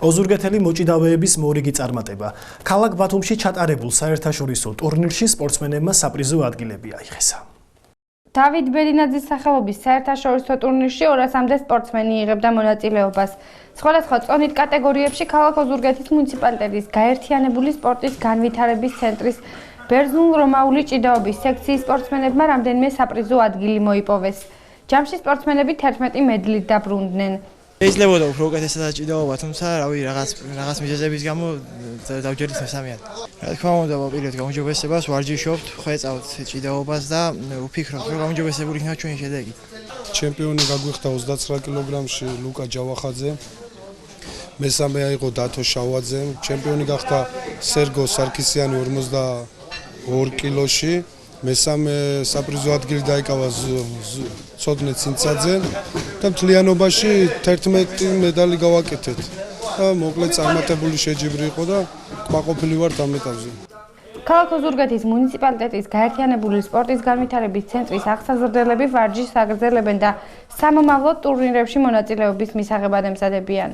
ოზურგეთელი მოჭიდავეების მორიგი წარმატება. ქალაქ ბათუმში ჩატარებულ საერთაშორისო ტურნირში სპორტსმენებმა საპრიზო ადგილები აიღეს. დავით ბერინაძის სახელობის საერთაშორისო ტურნირში 200-მდე სპორტსმენი იღებდა მონაწილეობას. სხვადასხვა წონით კატეგორიებში ქალაქ ოზურგეთის მუნიციპალიტეტის გაერთიანებული სპორტის განვითარების ცენტრის ბერძნულ-რომაული ჭიდაობის სექციის სპორტსმენებმა რამდენიმე საპრიზო ადგილი მოიპოვეს. ჯამში სპორტსმენები 11 მედლით დაბრუნდნენ. Შეიძლება უფრო უკეთესად ჭიდაობა, თუმცა რაღაც მიზეზების გამო დავჯერდით მესამეად. Რა თქმა უნდა, ვაპირებთ გაუმჯობესებას, ვარჯიშობთ, ხვეწავთ ჭიდაობას და ვფიქრობთ, რომ გაუმჯობესებული იქნება ჩვენი შედეგი. ჩემპიონი გაგვიხდა 29 კილოგრამში ლუკა ჯავახაძე. მესამე აიღო დათო შავაძე. ჩემპიონი გახდა სერგო სარქისიანი 42 კილოში. მესამე საპრიზო ადგილი დაიკავა ცოდნე ცინცაძე და მთლიანობაში 11 მედალი გავაკეთეთ. და მოკლედ წარმატებული შეჯიბრი იყო და კმაყოფილი ვართ ამ ეტაპზე. ქალაქ ოზურგეთის მუნიციპალიტეტის გაერთიანებული სპორტის განვითარების ცენტრის აღსაზრდელები ვარჯიშს აგრძელებენ და სამომავლო ტურნირებში მონაწილეობის მისაღებად ემზადებიან.